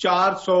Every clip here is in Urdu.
400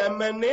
MNA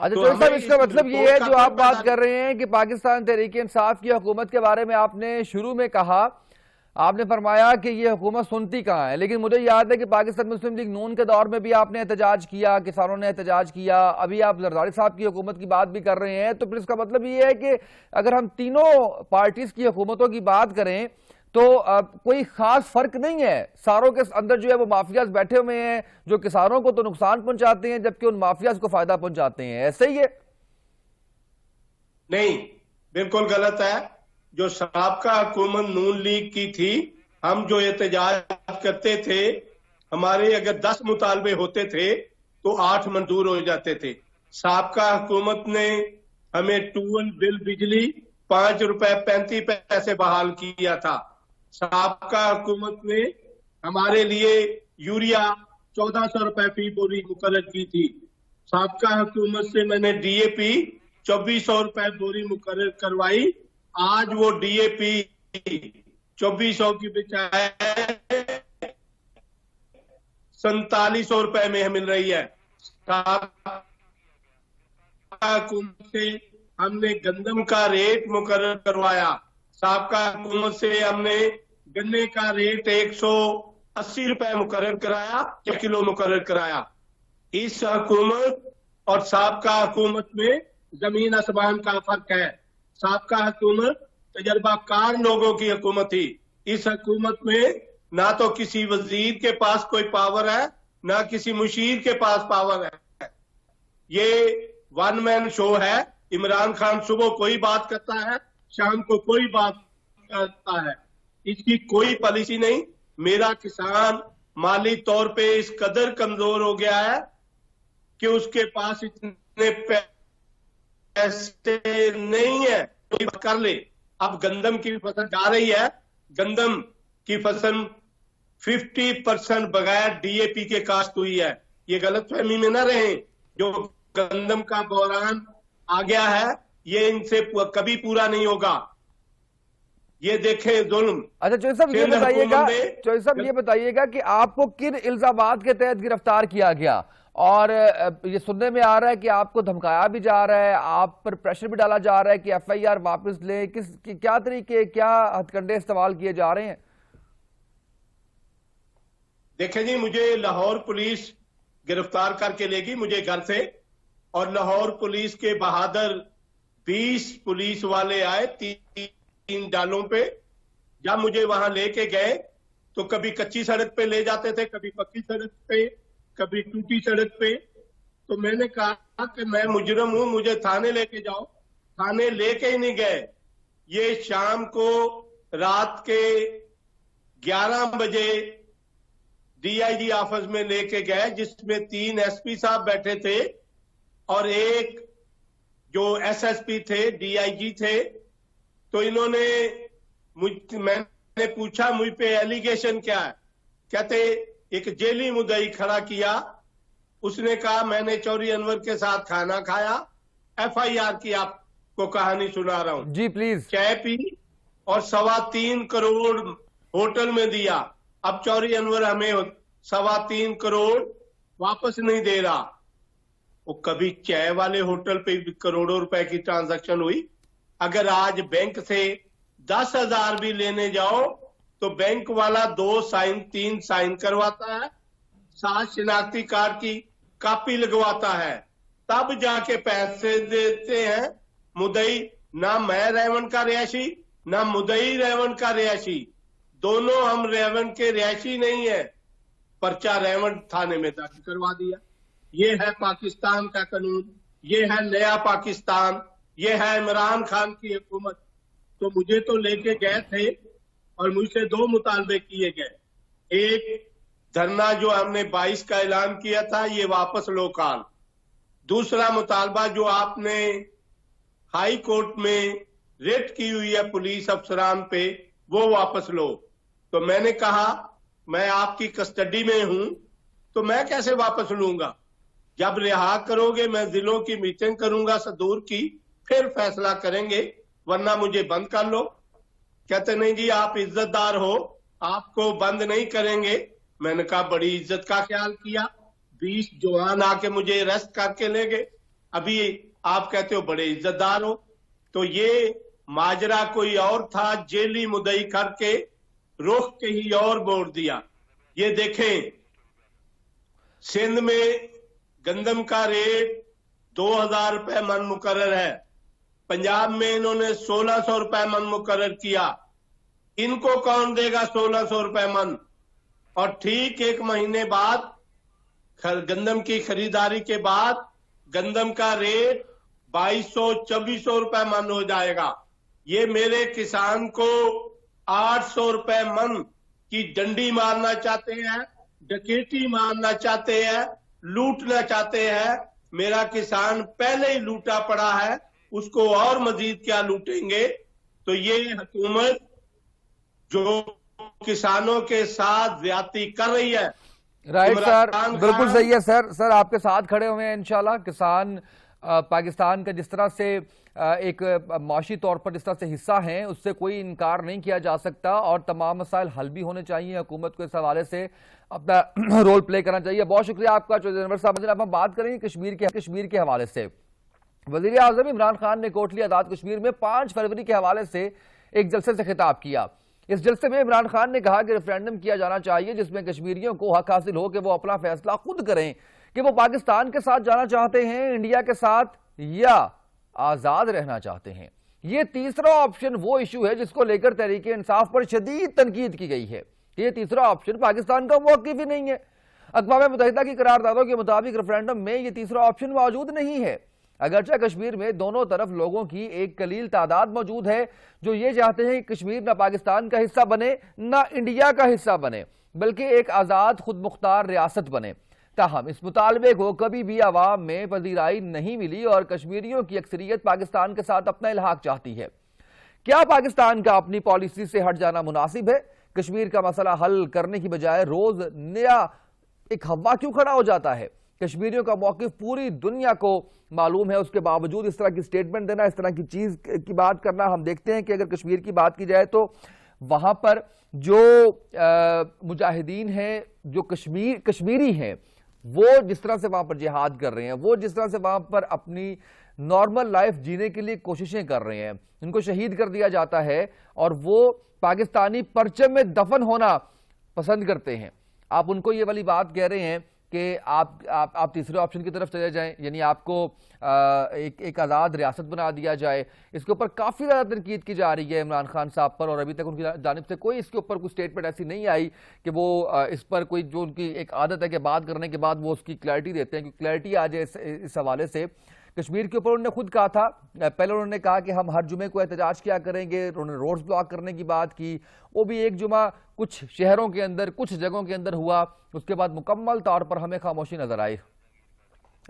اچھا تو چودھری صاحب، ہمیں اس کا اس مطلب یہ رپورٹ ہے کا جو آپ پتہ بات کر رہے ہیں کہ پاکستان تحریک انصاف کی حکومت کے بارے میں آپ نے شروع میں کہا، آپ نے فرمایا کہ یہ حکومت سنتی کہاں ہے، لیکن مجھے یاد ہے کہ پاکستان مسلم لیگ نون کے دور میں بھی آپ نے احتجاج کیا، کسانوں نے احتجاج کیا، ابھی آپ زرداری صاحب کی حکومت کی بات بھی کر رہے ہیں، تو پھر اس کا مطلب یہ ہے کہ اگر ہم تینوں پارٹیز کی حکومتوں کی بات کریں تو کوئی خاص فرق نہیں ہے، ساروں کے اندر جو ہے وہ مافیاز بیٹھے ہوئے ہیں جو کسانوں کو تو نقصان پہنچاتے ہیں جبکہ ان مافیاز کو فائدہ پہنچاتے ہیں، ایسے ہی ہے؟ نہیں، بالکل غلط ہے. جو سابقہ حکومت نون لیگ کی تھی، ہم جو احتجاج کرتے تھے، ہمارے اگر 10 مطالبے ہوتے تھے تو 8 منظور ہو جاتے تھے. سابقہ حکومت نے ہمیں ٹول بل بجلی 5 روپے 35 پیسے بحال کیا تھا. سابقہ حکومت نے ہمارے لیے یوریا 1400 روپے فی بوری مقرر کی تھی. سابقہ حکومت سے میں نے ڈی اے پی 2400 روپے بوری مقرر کروائی. آج وہ ڈی اے پی 2400 کی بجائے 4700 روپے میں مل رہی ہے. حکومت سے ہم نے گندم کا ریٹ مقرر کروایا. سابقہ حکومت سے ہم نے گنے کا ریٹ 180 روپے مقرر کرایا، کلو مقرر کرایا. اس حکومت اور سابقہ حکومت میں زمین آسمان کا فرق ہے. سابقہ حکومت تجربہ کار لوگوں کی حکومت تھی. اس حکومت میں نہ تو کسی وزیر کے پاس کوئی پاور ہے، نہ کسی مشیر کے پاس پاور ہے. یہ ون مین شو ہے. عمران خان صبح کوئی بات کرتا ہے، شام کو کوئی بات کرتا ہے. اس کی کوئی پالیسی نہیں. میرا کسان مالی طور پہ اس قدر کمزور ہو گیا ہے کہ اس کے پاس اتنے ایسے نہیں ہے کر لے. اب گندم کی فصل جا رہی ہے، گندم کی فصل 50% بغیر ڈی اے پی کے کاشت ہوئی ہے. یہ غلط فہمی میں نہ رہیں. جو گندم کا بحران آ گیا ہے یہ ان سے کبھی پورا نہیں ہوگا. یہ دیکھیں ظلم. اچھا چودھری صاحب یہ بتائیے گا کہ آپ کو کن الزامات کے تحت گرفتار کیا گیا؟ اور یہ سننے میں آ رہا ہے کہ آپ کو دھمکایا بھی جا رہا ہے، آپ پر پریشر بھی ڈالا جا رہا ہے کہ ایف آئی آر واپس لیں، کیا طریقے، کیا ہتھ کنڈے استعمال کیے جا رہے ہیں؟ دیکھیں جی، مجھے لاہور پولیس گرفتار کر کے لے گی مجھے گھر سے، اور لاہور پولیس کے بہادر 20 پولیس والے آئے 3 ڈالوں پہ. جب مجھے وہاں لے کے گئے تو کبھی کچی سڑک پہ لے جاتے تھے، کبھی پکی سڑک پہ، کبھی ٹوٹی سڑک پہ. تو میں نے کہا کہ میں مجرم ہوں، مجھے تھانے لے کے جاؤ. تھانے لے کے ہی نہیں گئے. یہ شام کو رات کے 11 بجے ڈی آئی جی آفس میں لے کے گئے، جس میں 3 ایس پی صاحب بیٹھے تھے اور ایک جو ایس ایس پی تھے، ڈی آئی جی تھے. تو انہوں نے میں نے پوچھا مجھ پہ ایلیگیشن کیا ہے. کہتے ایک جیلی مدعی کھڑا کیا. اس نے کہا میں نے چوری انور کے ساتھ کھانا کھایا. ایف آئی آر کی آپ کو کہانی سنا رہا ہوں. جی پلیز. چائے پی اور 3.25 کروڑ ہوٹل میں دیا. اب چوری انور ہمیں 3.25 کروڑ واپس نہیں دے رہا. وہ کبھی چائے والے ہوٹل پہ کروڑوں روپے کی ٹرانزیکشن ہوئی. اگر آج بینک سے 10,000 بھی لینے جاؤ تو بینک والا 2 سائن 3 سائن کرواتا ہے، 7 شناختی کارڈ کی کاپی لگواتا ہے، تب جا کے پیسے دیتے ہیں. مدعی نہ میں ریون کا رہائشی، نہ مدعی ریون کا رہائشی، دونوں ہم ریون کے رہائشی نہیں ہیں. پرچہ ریون تھانے میں درج کروا دیا. یہ ہے پاکستان کا قانون، یہ ہے نیا پاکستان، یہ ہے عمران خان کی حکومت. تو مجھے تو لے کے گئے تھے اور مجھ سے 2 مطالبے کیے گئے. ایک دھرنا جو ہم نے 22 کا اعلان کیا تھا یہ واپس لو کال. دوسرا مطالبہ جو آپ نے ہائی کورٹ میں ریٹ کی ہوئی ہے پولیس افسران پہ وہ واپس لو. تو میں نے کہا میں آپ کی کسٹڈی میں ہوں تو میں کیسے واپس لوں گا؟ جب رہا کرو گے میں ضلعوں کی میٹنگ کروں گا صدور کی، پھر فیصلہ کریں گے، ورنہ مجھے بند کر لو. کہتے نہیں جی آپ عزت دار ہو، آپ کو بند نہیں کریں گے. میں نے کہا بڑی عزت کا خیال کیا. 20 جوان آ کے مجھے اریسٹ کر کے لے گئے. ابھی آپ کہتے ہو بڑے عزت دار ہو. تو یہ ماجرا کوئی اور تھا, جیلی مدعی کر کے رخ کہیں اور موڑ دیا. یہ دیکھیں سندھ میں گندم کا ریٹ 2000 روپے من مقرر ہے, پنجاب میں انہوں نے 1600 روپے من مقرر کیا. ان کو کون دے گا 1600 روپے من؟ اور ٹھیک ایک مہینے بعد گندم کی خریداری کے بعد گندم کا ریٹ 2200-2400 روپے من ہو جائے گا. یہ میرے کسان کو 800 روپے من کی ڈنڈی مارنا چاہتے ہیں, ڈکیٹی مارنا چاہتے ہیں, لوٹنا چاہتے ہیں. میرا کسان پہلے ہی لوٹا پڑا ہے, اس کو اور مزید کیا لوٹیں گے؟ تو یہ حکومت جو کسانوں کے ساتھ زیادتی کر رہی ہے. رائٹ سر, بالکل صحیح ہے سر. سر آپ کے ساتھ کھڑے ہوئے ہیں انشاءاللہ. کسان پاکستان کا جس طرح سے ایک معاشی طور پر جس طرح سے حصہ ہیں اس سے کوئی انکار نہیں کیا جا سکتا, اور تمام مسائل حل بھی ہونے چاہیے. حکومت کو اس حوالے سے اپنا رول پلے کرنا چاہیے. بہت شکریہ آپ کا چودھری انور صاحب. اب ہم بات کریں گے کشمیر کے حوالے سے. وزیر اعظم عمران خان نے کوٹلی آزاد کشمیر میں 5 فروری کے حوالے سے ایک جلسے سے خطاب کیا. اس جلسے میں عمران خان نے کہا کہ ریفرینڈم کیا جانا چاہیے جس میں کشمیریوں کو حق حاصل ہو کہ وہ اپنا فیصلہ خود کریں کہ وہ پاکستان کے ساتھ جانا چاہتے ہیں, انڈیا کے ساتھ, یا آزاد رہنا چاہتے ہیں. یہ تیسرا آپشن وہ ایشو ہے جس کو لے کر تحریک انصاف پر شدید تنقید کی گئی ہے. یہ تیسرا آپشن پاکستان کا موقف ہی نہیں ہے. اقوام متحدہ کی قراردادوں کے مطابق ریفرینڈم میں یہ تیسرا آپشن موجود نہیں ہے. اگرچہ کشمیر میں دونوں طرف لوگوں کی ایک قلیل تعداد موجود ہے جو یہ چاہتے ہیں کہ کشمیر نہ پاکستان کا حصہ بنے نہ انڈیا کا حصہ بنے بلکہ ایک آزاد خود مختار ریاست بنے. تاہم اس مطالبے کو کبھی بھی عوام میں پذیرائی نہیں ملی اور کشمیریوں کی اکثریت پاکستان کے ساتھ اپنا الحاق چاہتی ہے. کیا پاکستان کا اپنی پالیسی سے ہٹ جانا مناسب ہے؟ کشمیر کا مسئلہ حل کرنے کی بجائے روز نیا ایک ہوا کیوں کھڑا ہو جاتا ہے؟ کشمیریوں کا موقف پوری دنیا کو معلوم ہے, اس کے باوجود اس طرح کی سٹیٹمنٹ دینا, اس طرح کی چیز کی بات کرنا. ہم دیکھتے ہیں کہ اگر کشمیر کی بات کی جائے تو وہاں پر جو مجاہدین ہیں, جو کشمیری ہیں, وہ جس طرح سے وہاں پر جہاد کر رہے ہیں, وہ جس طرح سے وہاں پر اپنی نارمل لائف جینے کے لیے کوششیں کر رہے ہیں, ان کو شہید کر دیا جاتا ہے اور وہ پاکستانی پرچم میں دفن ہونا پسند کرتے ہیں. آپ ان کو یہ والی بات کہہ رہے ہیں کہ آپ تیسرے آپشن کی طرف چلے جائیں, یعنی آپ کو ایک آزاد ریاست بنا دیا جائے. اس کے اوپر کافی زیادہ تنقید کی جا رہی ہے عمران خان صاحب پر, اور ابھی تک ان کی جانب سے کوئی اس کے اوپر کوئی سٹیٹمنٹ ایسی نہیں آئی کہ وہ اس پر کوئی, جو ان کی ایک عادت ہے کہ بات کرنے کے بعد وہ اس کی کلیئرٹی دیتے ہیں, کہ کلیئرٹی آ جائے اس حوالے سے. کشمیر کے اوپر انہوں نے خود کہا تھا, پہلے انہوں نے کہا کہ ہم ہر جمعے کو احتجاج کیا کریں گے, انہوں نے روڈز بلاک کرنے کی بات کی, وہ بھی ایک جمعہ کچھ شہروں کے اندر, کچھ جگہوں کے اندر ہوا, اس کے بعد مکمل طور پر ہمیں خاموشی نظر آئی.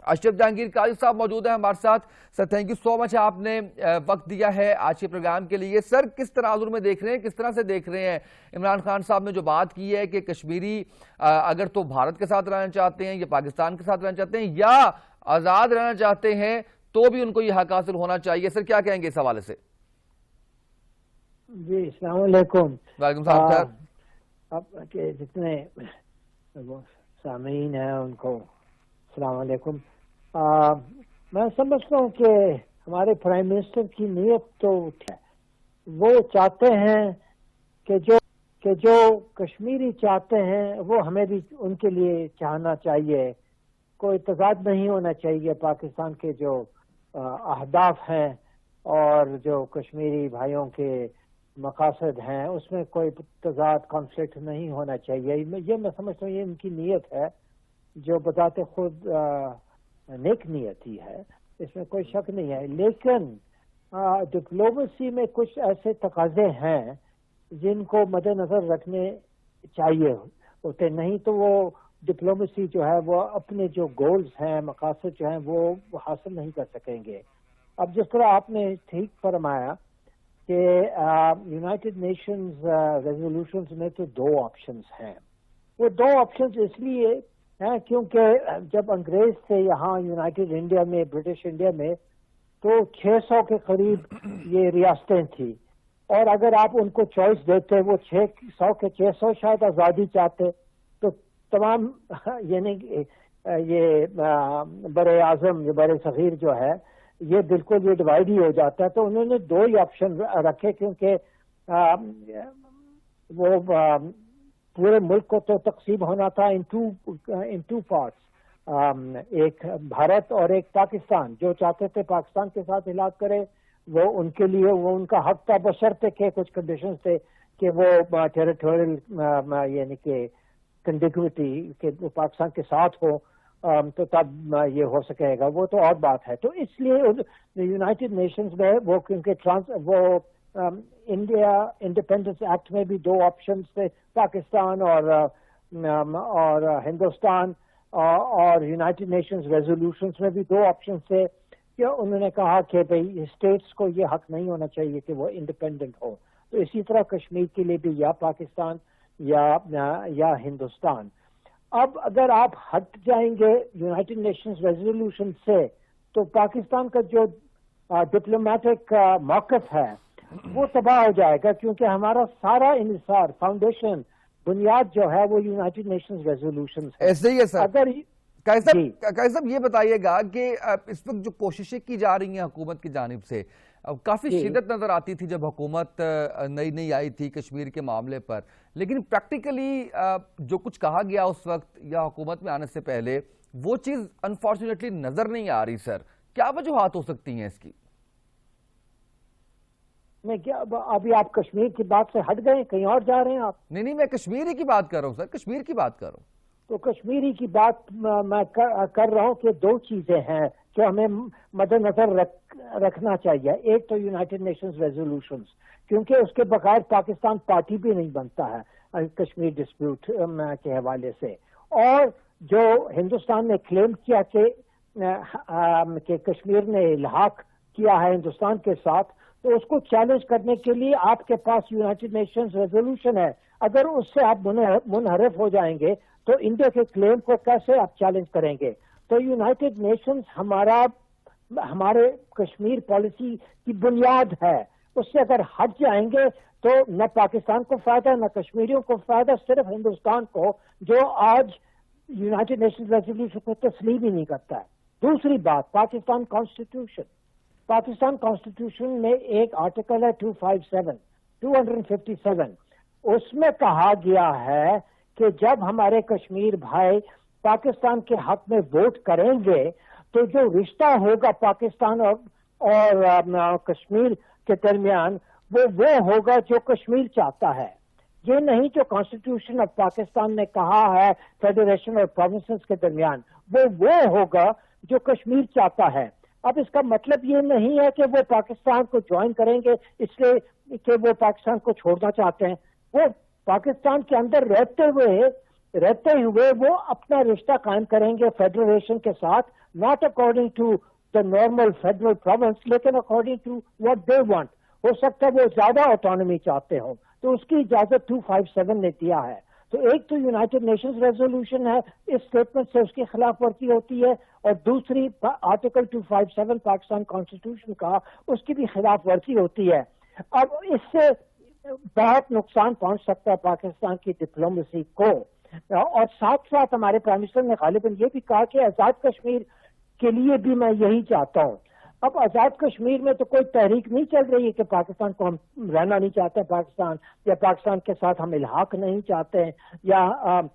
اشرف جہانگیر قاضی صاحب موجود ہیں ہمارے ساتھ. سر تھینک یو سو مچ, آپ نے وقت دیا ہے آج کے پروگرام کے لیے. سر کس تناظر میں دیکھ رہے ہیں, کس طرح سے دیکھ رہے ہیں عمران خان صاحب نے جو بات کی ہے کہ کشمیری اگر تو بھارت کے ساتھ رہنا چاہتے ہیں یا پاکستان کے ساتھ رہنا چاہتے ہیں یا آزاد رہنا چاہتے ہیں تو بھی ان کو یہ حق حاصل ہونا چاہیے. سر کیا کہیں گے اس حوالے سے؟ جی السلام علیکم. وعلیکم السلام سر. اب کے جتنے سامعین ہیں ان کو السلام علیکم. میں سمجھتا ہوں کہ ہمارے پرائم منسٹر کی نیت تو ہے, وہ چاہتے ہیں کہ جو کشمیری چاہتے ہیں وہ ہمیں بھی ان کے لیے چاہنا چاہیے. کوئی تضاد نہیں ہونا چاہیے پاکستان کے جو اہداف ہیں اور جو کشمیری بھائیوں کے مقاصد ہیں اس میں کوئی تضاد کانفلکٹ نہیں ہونا چاہیے. یہ میں سمجھتا ہوں یہ ان کی نیت ہے جو بذات خود نیک نیت ہی ہے, اس میں کوئی شک نہیں ہے. لیکن ڈپلومیسی میں کچھ ایسے تقاضے ہیں جن کو مد نظر رکھنے چاہیے ہوتے, نہیں تو وہ ڈپلومیسی جو ہے وہ اپنے جو گولز ہیں, مقاصد جو ہیں وہ حاصل نہیں کر سکیں گے. اب جس طرح آپ نے ٹھیک فرمایا کہ یونائٹڈ نیشنز ریزولوشنز میں تو 2 آپشنز ہیں. وہ 2 آپشنز اس لیے ہیں کیونکہ جب انگریز تھے یہاں یونائٹڈ انڈیا میں, برٹش انڈیا میں, تو 600 کے قریب یہ ریاستیں تھیں, اور اگر آپ ان کو چوائس دیتے وہ 600 کے 600 شاید آزادی چاہتے, تو تمام یعنی یہ بر اعظم یہ بر صغیر جو ہے یہ بالکل یہ ڈیوائڈ ہی ہو جاتا ہے. تو انہوں نے دو ہی آپشن رکھے کیونکہ وہ پورے ملک کو تو تقسیم ہونا تھا ان ٹو پارٹس, ایک بھارت اور ایک پاکستان. جو چاہتے تھے پاکستان کے ساتھ علاج کرے وہ ان کے لیے وہ ان کا حق تھا, بشرطے کہ کچھ کنڈیشنز تھے کہ وہ ٹیریٹوریل یعنی کہ کنڈیگوٹی کہ وہ پاکستان کے ساتھ ہو تو تب یہ ہو سکے گا, وہ تو اور بات ہے. تو اس لیے یونائٹڈ نیشنز میں وہ کیونکہ وہ انڈیا انڈیپینڈنس ایکٹ میں بھی دو آپشنز تھے, پاکستان اور ہندوستان, اور یونائٹڈ نیشنز ریزولوشنز میں بھی دو آپشنز تھے کہ انہوں نے کہا کہ بھئی اسٹیٹس کو یہ حق نہیں ہونا چاہیے کہ وہ انڈیپینڈنٹ ہو. تو اسی طرح کشمیر کے لیے بھی یا پاکستان یا ہندوستان. اب اگر آپ ہٹ جائیں گے یونائٹڈ نیشنز ریزولوشن سے تو پاکستان کا جو ڈپلومیٹک موقف ہے وہ تباہ ہو جائے گا, کیونکہ ہمارا سارا انحصار فاؤنڈیشن بنیاد جو ہے وہ یونائٹڈ نیشنز ریزولوشن ہے. ایسے ہی ہے سر. اگر قائد صاحب یہ بتائیے گا کہ اس وقت جو کوششیں کی جا رہی ہیں حکومت کی جانب سے, کافی شدت نظر آتی تھی جب حکومت نئی آئی تھی کشمیر کے معاملے پر, لیکن پریکٹیکلی جو کچھ کہا گیا اس وقت یا حکومت میں آنے سے پہلے وہ چیز انفارچونیٹلی نظر نہیں آ رہی. سر کیا وجوہات ہو سکتی ہیں اس کی؟ ابھی آپ کشمیر کی بات سے ہٹ گئے, کہیں اور جا رہے ہیں آپ؟ نہیں, میں کشمیری کی بات کر رہا ہوں سر, کشمیر کی بات کر رہا ہوں. تو کشمیری کی بات میں کر رہا ہوں کہ دو چیزیں ہیں جو ہمیں مد نظر رکھنا چاہیے. ایک تو یونائٹڈ نیشنز ریزولوشنز, کیونکہ اس کے بغیر پاکستان پارٹی بھی نہیں بنتا ہے کشمیر ڈسپیوٹ کے حوالے سے. اور جو ہندوستان نے کلیم کیا کہ کشمیر نے الحاق کیا ہے ہندوستان کے ساتھ, تو اس کو چیلنج کرنے کے لیے آپ کے پاس یونائٹڈ نیشنز ریزولوشن ہے. اگر اس سے آپ منحرف ہو جائیں گے تو انڈیا کے کلیم کو کیسے آپ چیلنج کریں گے؟ تو یونائٹڈ نیشنز ہمارے کشمیر پالیسی کی بنیاد ہے. اس سے اگر ہٹ جائیں گے تو نہ پاکستان کو فائدہ نہ کشمیریوں کو فائدہ, صرف ہندوستان کو جو آج یونائٹڈ نیشنز ریزولوشن کو تسلیم ہی نہیں کرتا ہے. دوسری بات, پاکستان کانسٹیٹیوشن میں ایک آرٹیکل ہے 257 اس میں کہا گیا ہے کہ جب ہمارے کشمیر بھائی پاکستان کے حق میں ووٹ کریں گے تو جو رشتہ ہوگا پاکستان اور کشمیر کے درمیان وہ ہوگا جو کشمیر چاہتا ہے. یہ نہیں جو کانسٹیٹیوشن آف پاکستان نے کہا ہے فیڈریشن اور پروونسز کے درمیان, وہ ہوگا جو کشمیر چاہتا ہے. اب اس کا مطلب یہ نہیں ہے کہ وہ پاکستان کو جوائن کریں گے اس لیے کہ وہ پاکستان کو چھوڑنا چاہتے ہیں. وہ پاکستان کے اندر رہتے ہوئے وہ اپنا رشتہ قائم کریں گے فیڈریشن کے ساتھ, not according to the normal federal province, لیکن according to what they want. ہو سکتا ہے وہ زیادہ آٹونومی چاہتے ہوں, تو اس کی اجازت 257 نے دیا ہے. تو ایک تو یونائٹڈ نیشنز ریزولوشن ہے, اس اسٹیٹمنٹ سے اس کی خلاف ورزی ہوتی ہے, اور دوسری آرٹیکل 257 پاکستان کانسٹیٹیوشن کا, اس کی بھی خلاف ورزی ہوتی ہے. اب اس سے بہت نقصان پہنچ سکتا ہے پاکستان کی ڈپلومیسی کو. اور ساتھ ساتھ ہمارے پرائم منسٹر نے غالباً یہ بھی کہا کہ آزاد کشمیر کے لیے بھی میں یہی چاہتا ہوں. اب آزاد کشمیر میں تو کوئی تحریک نہیں چل رہی ہے کہ پاکستان کو ہم رہنا نہیں چاہتے پاکستان, یا پاکستان کے ساتھ ہم الحاق نہیں چاہتے ہیں, یا ہم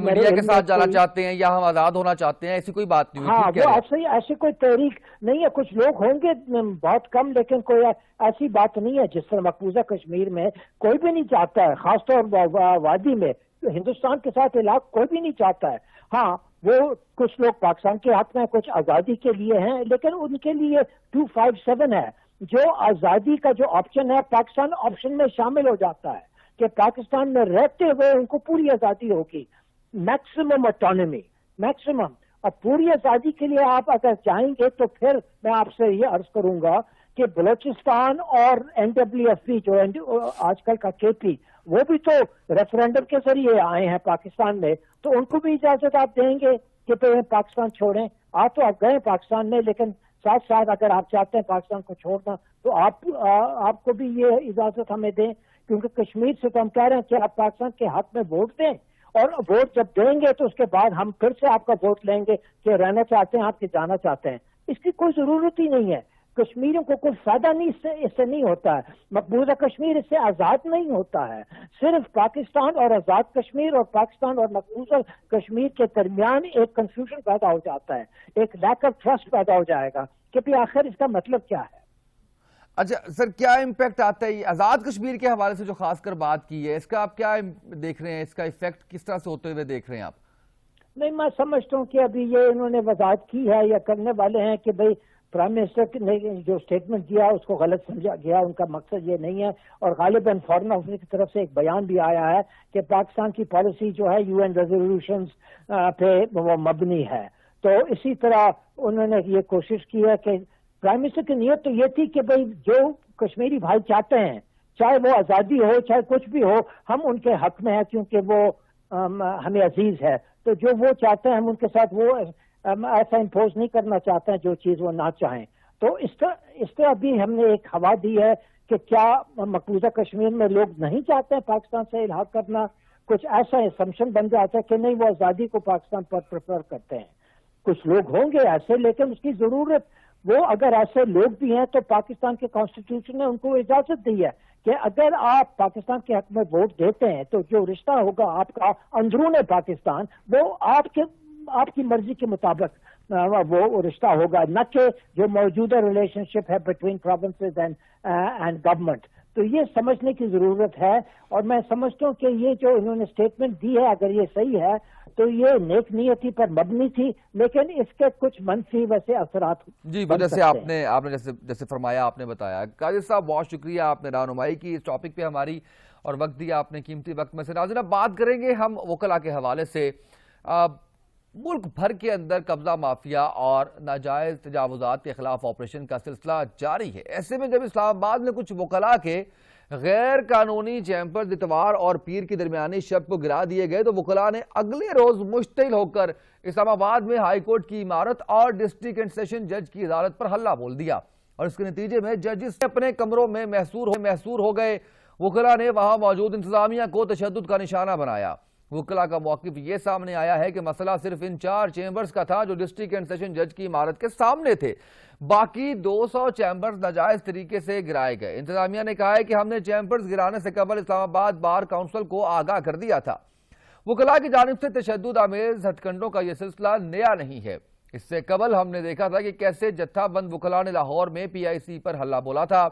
انڈیا کے ساتھ جانا چاہتے ہیں, یا ہم آزاد ہونا چاہتے ہیں, ایسی کوئی بات نہیں. ہاں, وہ ایسی کوئی تحریک نہیں ہے. کچھ لوگ ہوں گے بہت کم, لیکن کوئی ایسی بات نہیں ہے. جس طرح مقبوضہ کشمیر میں کوئی بھی نہیں چاہتا ہے, خاص طور وادی میں ہندوستان کے ساتھ علاقہ کوئی بھی نہیں چاہتا ہے. ہاں, وہ کچھ لوگ پاکستان کے حق میں کچھ آزادی کے لیے ہیں, لیکن ان کے لیے 257 ہے جو آزادی کا جو آپشن ہے پاکستان آپشن میں شامل ہو جاتا ہے کہ پاکستان میں رہتے ہوئے ان کو پوری آزادی ہوگی, میکسیمم آٹونومی, میکسیمم. اب پوری آزادی کے لیے آپ اگر جائیں گے تو پھر میں آپ سے یہ عرض کروں گا کہ بلوچستان اور NWFP جو آج کل کا KP, وہ بھی تو ریفرینڈم کے ذریعے آئے ہیں پاکستان میں, تو ان کو بھی اجازت آپ دیں گے کہ پاکستان چھوڑیں؟ آپ تو آپ گئے پاکستان میں, لیکن ساتھ ساتھ اگر آپ چاہتے ہیں پاکستان کو چھوڑنا تو آپ کو بھی یہ اجازت ہمیں دیں, کیونکہ کشمیر سے تو ہم کہہ رہے ہیں کہ آپ پاکستان کے حق میں ووٹ دیں, اور ووٹ جب دیں گے تو اس کے بعد ہم پھر سے آپ کا ووٹ لیں گے کہ رہنا چاہتے ہیں آپ کے جانا چاہتے ہیں. اس کی کوئی ضرورت ہی نہیں ہے. کشمیریوں کو کوئی فائدہ نہیں اس سے نہیں ہوتا ہے. مقبوضہ کشمیر اس سے آزاد نہیں ہوتا ہے. صرف پاکستان اور آزاد کشمیر اور پاکستان اور مقبوضہ کشمیر کے درمیان ایک کنفیوژن پیدا ہو جاتا ہے, ایک لیک آف ٹرسٹ پیدا ہو جائے گا کہ بھی آخر اس کا مطلب کیا ہے. اچھا سر, کیا امپیکٹ آتا ہے آزاد کشمیر کے حوالے سے جو خاص کر بات کی ہے, اس کا آپ کیا دیکھ رہے ہیں, اس کا ایفیکٹ کس طرح سے ہوتے ہوئے دیکھ رہے ہیں آپ؟ نہیں, میں سمجھتا ہوں کہ ابھی یہ انہوں نے وضاحت کی ہے یا کرنے والے ہیں کہ بھئی پرائم منسٹر نے جو سٹیٹمنٹ دیا اس کو غلط سمجھا گیا, ان کا مقصد یہ نہیں ہے. اور غالباً فارن آفس کی طرف سے ایک بیان بھی آیا ہے کہ پاکستان کی پالیسی جو ہے یو این ریزولوشنز پہ وہ مبنی ہے. تو اسی طرح انہوں نے یہ کوشش کی ہے کہ پرائم منسٹر کی نیت تو یہ تھی کہ بھئی جو کشمیری بھائی چاہتے ہیں, چاہے وہ آزادی ہو چاہے کچھ بھی ہو, ہم ان کے حق میں ہیں کیونکہ وہ ہمیں عزیز ہے. تو جو وہ چاہتے ہیں ہم ان کے ساتھ وہ ایسا امپوز نہیں کرنا چاہتے ہیں جو چیز وہ نہ چاہیں. تو اس طرح بھی ہم نے ایک ہوا دی ہے کہ کیا مقبوضہ کشمیر میں لوگ نہیں چاہتے ہیں پاکستان سے الحاق کرنا. کچھ ایسا اسمپشن بن جاتا ہے کہ نہیں, وہ آزادی کو پاکستان پر پریفر کرتے ہیں. کچھ لوگ ہوں گے ایسے, لیکن اس کی ضرورت, وہ اگر ایسے لوگ بھی ہیں تو پاکستان کے کانسٹیٹیوشن نے ان کو اجازت دی ہے کہ اگر آپ پاکستان کے حق میں ووٹ دیتے ہیں تو جو رشتہ ہوگا آپ کا اندرون پاکستان, وہ آپ کی مرضی کے مطابق وہ رشتہ ہوگا, نہ کہ جو موجودہ ریلیشن شپ ہے بٹوین پروونسز اینڈ گورنمنٹ. تو یہ سمجھنے کی ضرورت ہے, اور میں سمجھتا ہوں کہ یہ جو انہوں نے اسٹیٹمنٹ دی ہے اگر یہ صحیح ہے تو یہ نیک نیتی پر مبنی تھی, لیکن اس کے کچھ منفی ویسے اثرات. جی, جیسے آپ نے جیسے فرمایا, آپ نے بتایا. قاضی صاحب بہت شکریہ, آپ نے رہنمائی کی اس ٹاپک پہ ہماری اور وقت دیا آپ نے قیمتی وقت میں سے. ناظرین, اب بات کریں گے ہم وکلاء کے حوالے سے. ملک بھر کے اندر قبضہ مافیا اور ناجائز تجاوزات کے خلاف آپریشن کا سلسلہ جاری ہے. ایسے میں جب اسلام آباد میں کچھ وکلاء کے غیر قانونی چیمبرز اتوار اور پیر کی درمیانی شب کو گرا دیے گئے تو وکلاء نے اگلے روز مشتعل ہو کر اسلام آباد میں ہائی کورٹ کی عمارت اور ڈسٹرکٹ اینڈ سیشن جج کی عدالت پر حلہ بول دیا, اور اس کے نتیجے میں ججز اپنے کمروں میں محصور ہو گئے. وکلاء نے وہاں موجود انتظامیہ کو تشدد کا نشانہ بنایا. وکلاء کا موقف یہ سامنے آیا ہے کہ مسئلہ صرف ان 4 چیمبرز کا تھا جو ڈسٹرکٹ اینڈ سیشن جج کی عمارت کے سامنے تھے, باقی 200 چیمبرز ناجائز طریقے سے گرائے گئے. انتظامیہ نے کہا ہے کہ ہم نے چیمبرز گرانے سے قبل اسلام آباد بار کونسل کو آگاہ کر دیا تھا. وکلاء کی جانب سے تشدد آمیز ہتھ کنڈوں کا یہ سلسلہ نیا نہیں ہے. اس سے قبل ہم نے دیکھا تھا کہ کیسے جتھا بند وکلاء نے لاہور میں PIC پر حلہ بولا تھا.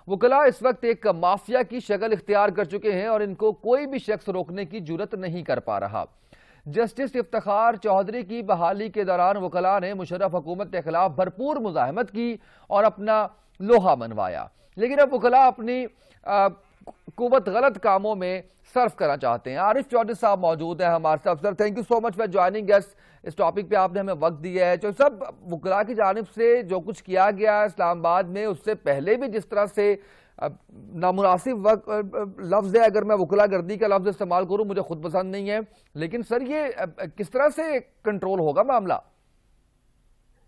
وکلاء اس وقت ایک مافیا کی شکل اختیار کر چکے ہیں اور ان کو کوئی بھی شخص روکنے کی جرات نہیں کر پا رہا. جسٹس افتخار چودھری کی بحالی کے دوران وکلاء نے مشرف حکومت کے خلاف بھرپور مزاحمت کی اور اپنا لوہا منوایا, لیکن اب وکلاء اپنی قوت غلط کاموں میں صرف کرنا چاہتے ہیں. عارف چودھری صاحب موجود ہیں ہمارے ساتھ. Sir, thank you so much for joining us. اس ٹاپک پہ آپ نے ہمیں وقت دیا ہے. چودھری صاحب, وکلاء کی جانب سے جو کچھ کیا گیا اسلام آباد میں, اس سے پہلے بھی جس طرح سے نامناسب لفظ ہے, اگر میں وکلاء گردی کا لفظ استعمال کروں مجھے خود پسند نہیں ہے, لیکن سر یہ کس طرح سے کنٹرول ہوگا معاملہ؟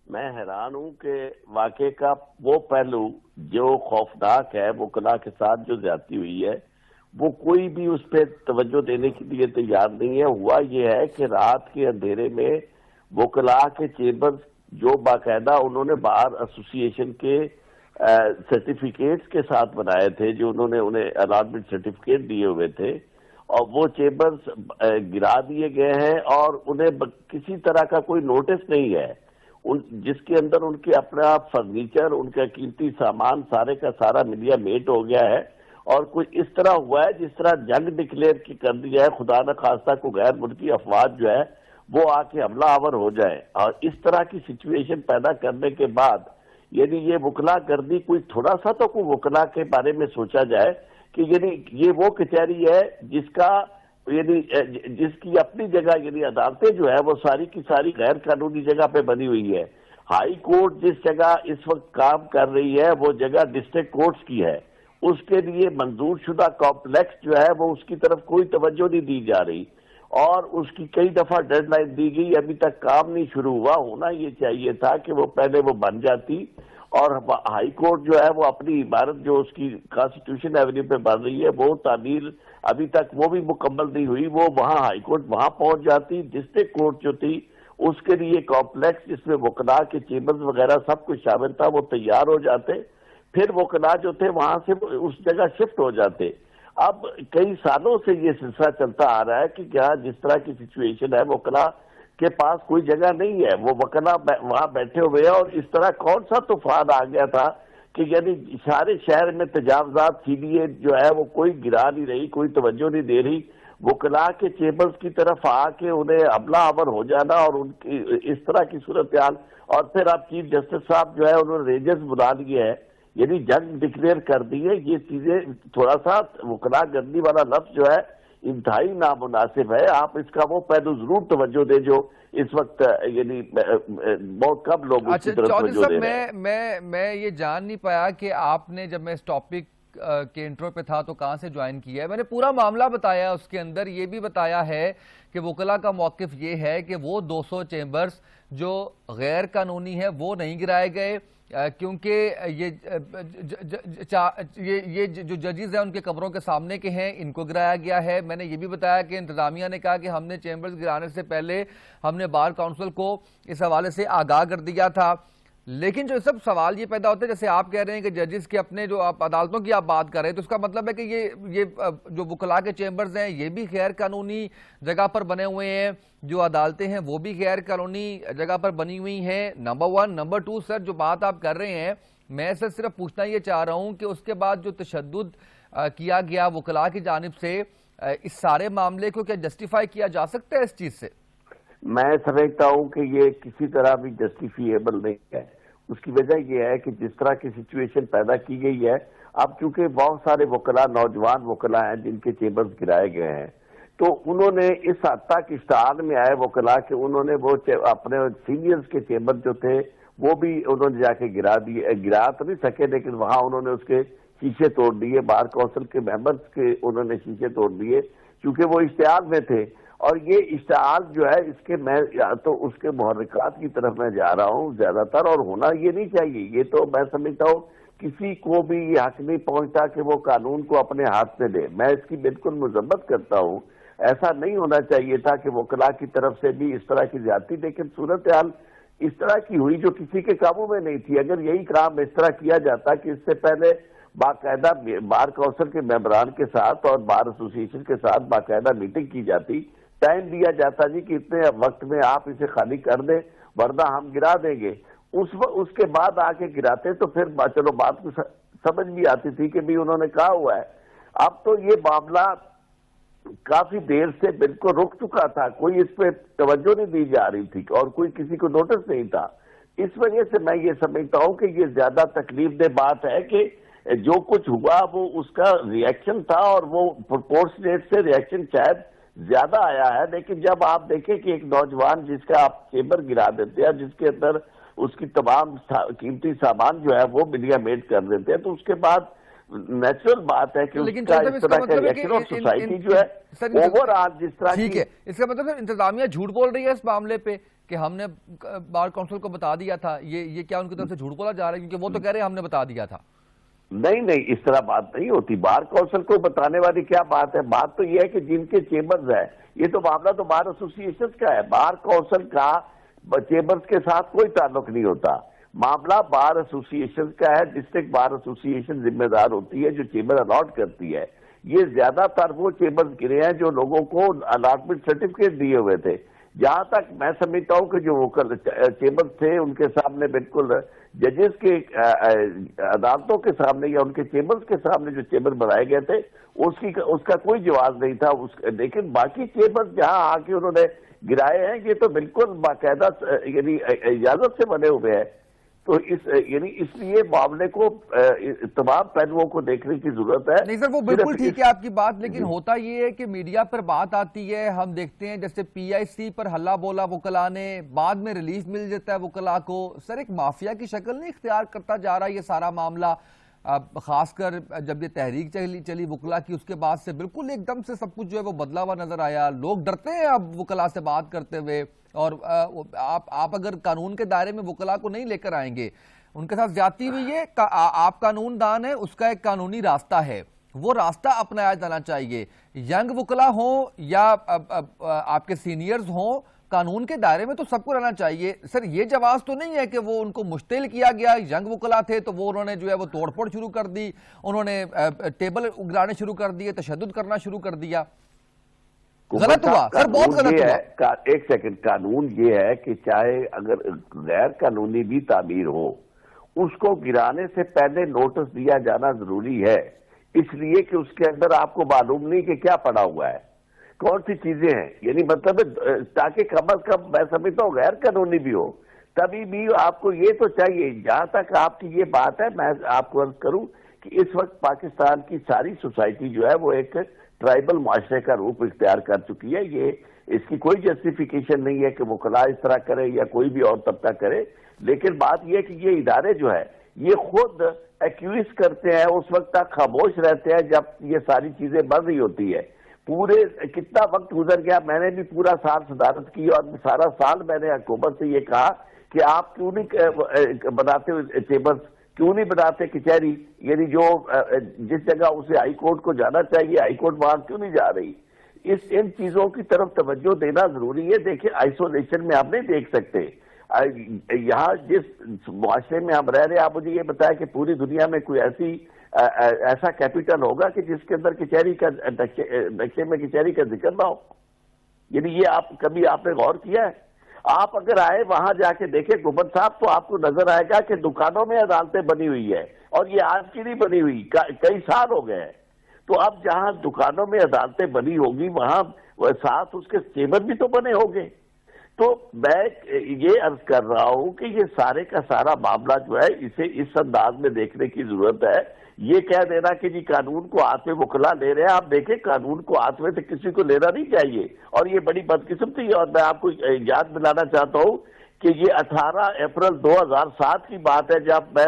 میں حیران ہوں کہ واقعے کا وہ پہلو جو خوفناک ہے, وکلاء کے ساتھ جو زیادتی ہوئی ہے, وہ کوئی بھی اس پہ توجہ دینے کے لیے تیار نہیں ہے. ہوا یہ ہے کہ رات کے اندھیرے میں وکلاء کے چیمبرز جو باقاعدہ انہوں نے بار ایسوسی ایشن کے سرٹیفکیٹس کے ساتھ بنائے تھے, جو انہوں نے انہیں الاٹمنٹ سرٹیفکیٹ دیے ہوئے تھے, اور وہ چیمبرز گرا دیے گئے ہیں اور انہیں کسی طرح کا کوئی نوٹس نہیں ہے, جس کے اندر ان کے اپنا فرنیچر, ان کا قیمتی سامان سارے کا سارا ملیا میٹ ہو گیا ہے, اور کچھ اس طرح ہوا ہے جس طرح جنگ ڈکلیئر کر دیا ہے, خدا نہ خواستہ کو غیر ملکی افواج جو ہے وہ آ کے حملہ آور ہو جائے. اور اس طرح کی سچویشن پیدا کرنے کے بعد یعنی یہ وکلاء گردی کوئی تھوڑا سا تو کوئی وکلاء کے بارے میں سوچا جائے کہ یعنی یہ وہ کچہری ہے جس کا یعنی جس کی اپنی جگہ یعنی عدالتیں جو ہے وہ ساری کی ساری غیر قانونی جگہ پہ بنی ہوئی ہے. ہائی کورٹ جس جگہ اس وقت کام کر رہی ہے وہ جگہ ڈسٹرکٹ کورٹس کی ہے, اس کے لیے منظور شدہ کمپلیکس جو ہے وہ اس کی طرف کوئی توجہ نہیں دی جا رہی, اور اس کی کئی دفعہ ڈیڈ لائن دی گئی, ابھی تک کام نہیں شروع ہوا. ہونا یہ چاہیے تھا کہ وہ پہلے وہ بن جاتی اور ہائی کورٹ جو ہے وہ اپنی عمارت جو اس کی کانسٹیٹیوشن ایونیو پہ بن رہی ہے وہ تعمیر ابھی تک وہ بھی مکمل نہیں ہوئی. وہ وہاں ہائی کورٹ وہاں پہنچ جاتی. ڈسٹرکٹ کورٹ جو تھی اس کے لیے کمپلیکس جس میں وکلاء کے چیمبرز وغیرہ سب کچھ شامل تھا وہ تیار ہو جاتے. پھر وکلاء جو تھے وہاں سے اس جگہ شفٹ ہو جاتے. اب کئی سالوں سے یہ سلسلہ چلتا آ رہا ہے کہ کیا جس طرح کی سچویشن ہے وکلاء کے پاس کوئی جگہ نہیں ہے, وہ وکلاء وہاں بیٹھے ہوئے ہیں. اور اس طرح کون سا طوفان آ گیا تھا کہ یعنی سارے شہر میں تجاوزات CBA جو ہے وہ کوئی گرا نہیں رہی, کوئی توجہ نہیں دے رہی. وکلاء کے چیمبرز کی طرف آ کے انہیں حملہ آور ہو جانا اور ان کی اس طرح کی صورتحال. اور پھر اب چیف جسٹس صاحب جو ہے انہوں نے ریجز بلا لیے ہے, یعنی جنگ ڈکلیئر کر دی ہے. یہ چیزیں تھوڑا سا وکلاء گردی والا لفظ جو ہے انتہائی نامناسب ہے. آپ اس کا وہ پہلو ضرور توجہ دیں جو اس وقت یعنی بہت کم لوگ اس کی طرف توجہ دے رہے ہیں. میں یہ جان نہیں پایا کہ آپ نے جب میں اس ٹاپک کے انٹرو پہ تھا تو کہاں سے جوائن کیا ہے. میں نے پورا معاملہ بتایا, اس کے اندر یہ بھی بتایا ہے کہ وکلاء کا موقف یہ ہے کہ وہ 200 چیمبرز جو غیر قانونی ہے وہ نہیں گرائے گئے, کیونکہ یہ جو ججز ہیں ان کے قبروں کے سامنے کے ہیں, ان کو گرایا گیا ہے. میں نے یہ بھی بتایا کہ انتظامیہ نے کہا کہ ہم نے چیمبرز گرانے سے پہلے ہم نے بار کونسل کو اس حوالے سے آگاہ کر دیا تھا. لیکن جو سب سوال یہ پیدا ہوتے ہیں, جیسے آپ کہہ رہے ہیں کہ ججز کے اپنے جو آپ عدالتوں کی آپ بات کر رہے ہیں, تو اس کا مطلب ہے کہ یہ جو وکلاء کے چیمبرز ہیں یہ بھی غیر قانونی جگہ پر بنے ہوئے ہیں, جو عدالتیں ہیں وہ بھی غیر قانونی جگہ پر بنی ہوئی ہیں. نمبر 1. نمبر 2 سر, جو بات آپ کر رہے ہیں, میں صرف پوچھنا یہ چاہ رہا ہوں کہ اس کے بعد جو تشدد کیا گیا وکلاء کی جانب سے, اس سارے معاملے کو کیا جسٹیفائی کیا جا سکتا ہے اس چیز سے؟ میں سمجھتا ہوں کہ یہ کسی طرح بھی جسٹیفیبل نہیں ہے. اس کی وجہ یہ ہے کہ جس طرح کی سچویشن پیدا کی گئی ہے, اب چونکہ بہت سارے وکلاء نوجوان وکلاء ہیں جن کے چیمبرز گرائے گئے ہیں, تو انہوں نے اس حد تک اشتعال میں آئے وکلاء کہ انہوں نے وہ اپنے سینئرز کے چیمبر جو تھے وہ بھی انہوں نے جا کے گرا تو نہیں سکے, لیکن وہاں انہوں نے اس کے شیشے توڑ دیے. بار کونسل کے ممبرز کے انہوں نے شیشے توڑ دیے کیونکہ وہ اشتعال میں تھے. اور یہ اشتعال جو ہے اس کے میں تو اس کے محرکات کی طرف میں جا رہا ہوں زیادہ تر, اور ہونا یہ نہیں چاہیے. یہ تو میں سمجھتا ہوں کسی کو بھی یہ حق نہیں پہنچتا کہ وہ قانون کو اپنے ہاتھ میں لے. میں اس کی بالکل مذمت کرتا ہوں. ایسا نہیں ہونا چاہیے تھا کہ وکلاء کی طرف سے بھی اس طرح کی زیادتی, لیکن صورتحال اس طرح کی ہوئی جو کسی کے قابو میں نہیں تھی. اگر یہی کام اس طرح کیا جاتا کہ اس سے پہلے باقاعدہ بار کونسل کے ممبران کے ساتھ اور بار ایسوسی ایشن کے ساتھ باقاعدہ میٹنگ کی جاتی, ٹائم دیا جاتا جی کہ اتنے وقت میں آپ اسے خالی کر دیں ورنہ ہم گرا دیں گے, اس کے بعد آ کے گراتے تو پھر چلو بات کو سمجھ بھی آتی تھی کہ بھی انہوں نے کہا ہوا ہے. اب تو یہ معاملہ کافی دیر سے بالکل رک چکا تھا, کوئی اس پہ توجہ نہیں دی جا رہی تھی اور کوئی کسی کو نوٹس نہیں تھا. اس وجہ سے میں یہ سمجھتا ہوں کہ یہ زیادہ تکلیف دہ بات ہے کہ جو کچھ ہوا وہ اس کا ریئیکشن تھا اور وہ پرپورشنیٹ سے ریئیکشن شاید زیادہ آیا ہے. لیکن جب آپ دیکھیں کہ ایک نوجوان جس کا آپ چیمبر گرا دیتے ہیں, جس کے اندر اس کی تمام قیمتی سامان جو ہے وہ ملیا میٹ کر دیتے ہیں, تو اس کے بعد نیچرل بات ہے کہ اس کا اس طرح کا ریئیکشن اور سوسائٹی جو ہے اوور آل جس طرح ٹھیک ہے. اس کا مطلب انتظامیہ جھوٹ بول رہی ہے اس معاملے پہ کہ ہم نے بار کونسل کو بتا دیا تھا, یہ کیا ان کی طرف سے جھوٹ بولا جا رہا ہے؟ کیونکہ وہ تو کہہ رہے ہیں ہم نے بتا دیا تھا. نہیں, اس طرح بات نہیں ہوتی. بار کونسل کو بتانے والی کیا بات ہے؟ بات تو یہ ہے کہ جن کے چیمبرز ہیں, یہ تو معاملہ تو بار ایسوسی ایشن کا ہے. بار کونسل کا چیمبرز کے ساتھ کوئی تعلق نہیں ہوتا. معاملہ بار ایسوسی ایشن کا ہے. ڈسٹرکٹ بار ایسوسی ایشن ذمہ دار ہوتی ہے جو چیمبر الاٹ کرتی ہے. یہ زیادہ تر وہ چیمبرز گرے ہیں جو لوگوں کو الاٹمنٹ سرٹیفکیٹ دیے ہوئے تھے. جہاں تک میں سمجھتا ہوں کہ جو چیمبرز تھے ان کے سامنے بالکل ججز کے عدالتوں کے سامنے یا ان کے چیمبرز کے سامنے جو چیمبر بنائے گئے تھے اس کا کوئی جواز نہیں تھا. لیکن باقی چیمبرز جہاں آ کے انہوں نے گرائے ہیں یہ تو بالکل باقاعدہ یعنی اجازت سے بنے ہوئے ہیں. تو اس لیے معاملے کو تمام پہلوؤں کو دیکھنے کی ضرورت ہے. نہیں سر, وہ بالکل ٹھیک ہے آپ کی بات, لیکن ہوتا یہ ہے کہ میڈیا پر بات آتی ہے, ہم دیکھتے ہیں جیسے PIC پر ہلا بولا وکلاء نے, بعد میں ریلیف مل جاتا ہے وکلاء کو. سر ایک مافیا کی شکل نہیں اختیار کرتا جا رہا یہ سارا معاملہ, خاص کر جب یہ تحریک چلی وکلاء کی, اس کے بعد سے بالکل ایک دم سے سب کچھ جو ہے وہ بدلا ہوا نظر آیا. لوگ ڈرتے ہیں اب وکلاء سے بات کرتے ہوئے, اور آپ اگر قانون کے دائرے میں وکلاء کو نہیں لے کر آئیں گے, ان کے ساتھ زیادتی ہوئی ہے، آپ قانون دان ہے، اس کا ایک قانونی راستہ ہے، وہ راستہ اپنایا جانا چاہیے. ینگ وکلا ہوں یا آپ کے سینئرز ہوں، قانون کے دائرے میں تو سب کو رہنا چاہیے. سر یہ جواز تو نہیں ہے کہ وہ ان کو مشتعل کیا گیا، ینگ وکلا تھے تو وہ انہوں نے جو ہے وہ توڑ پھوڑ شروع کر دی، انہوں نے ٹیبل گرانے شروع کر دیے، تشدد کرنا شروع کر دیا. غلط ہوا سر، بہت غلط ہوا. ایک سیکنڈ، قانون یہ ہے کہ چاہے اگر غیر قانونی بھی تعمیر ہو، اس کو گرانے سے پہلے نوٹس دیا جانا ضروری ہے، اس لیے کہ اس کے اندر آپ کو معلوم نہیں کہ کیا پڑا ہوا ہے، کون سی چیزیں ہیں. یعنی مطلب تاکہ کم از کم میں سمجھتا ہوں غیر قانونی بھی ہو، تبھی بھی آپ کو یہ تو چاہیے. جہاں تک آپ کی یہ بات ہے، میں آپ کو عرض کروں کہ اس وقت پاکستان کی ساری سوسائٹی جو ہے وہ ایک ٹرائبل معاشرے کا روپ اختیار کر چکی ہے. یہ اس کی کوئی جسٹیفیکیشن نہیں ہے کہ وکلا اس طرح کرے یا کوئی بھی اور طبقہ کرے، لیکن بات یہ ہے کہ یہ ادارے جو ہے یہ خود ایکیوز کرتے ہیں، اس وقت تک خاموش رہتے ہیں جب یہ ساری چیزیں بڑھ رہی ہوتی ہے. پورے کتنا وقت گزر گیا، میں نے بھی پورا سال صدارت کی اور سارا سال میں نے حکومت سے یہ کہا کہ آپ کیوں نہیں بناتے چیمبرز، کیوں نہیں بناتے کچہری، یعنی جو جس جگہ اسے ہائی کورٹ کو جانا چاہیے ہائی کورٹ وہاں کیوں نہیں جا رہی. ان چیزوں کی طرف توجہ دینا ضروری ہے. دیکھیں آئسولیشن میں آپ نہیں دیکھ سکتے. یہاں جس معاشرے میں ہم رہ رہے ہیں، آپ مجھے یہ بتائیں کہ پوری دنیا میں کوئی ایسا کیپٹل ہوگا کہ جس کے اندر کچہری کا نقشے میں کچہری کا ذکر نہ ہو. یعنی یہ کبھی آپ نے غور کیا ہے؟ آپ اگر آئے وہاں جا کے دیکھیں گوبند صاحب تو آپ کو نظر آئے گا کہ دکانوں میں عدالتیں بنی ہوئی ہے، اور یہ آج کی نہیں بنی ہوئی، کئی سال ہو گئے ہیں. تو اب جہاں دکانوں میں عدالتیں بنی ہوگی وہاں ساتھ اس کے چیمبر بھی تو بنے ہوں گے. تو میں یہ عرض کر رہا ہوں کہ یہ سارے کا سارا معاملہ جو ہے اسے اس انداز میں دیکھنے کی ضرورت ہے. یہ کہہ دینا کہ جی قانون کو ہاتھ میں وکلا لے رہے ہیں، آپ دیکھیں قانون کو ہاتھ میں تو کسی کو لینا نہیں چاہیے، اور یہ بڑی بدقسمتی ہے. اور میں آپ کو یاد دلانا چاہتا ہوں کہ یہ 18 اپریل 2007 کی بات ہے جب میں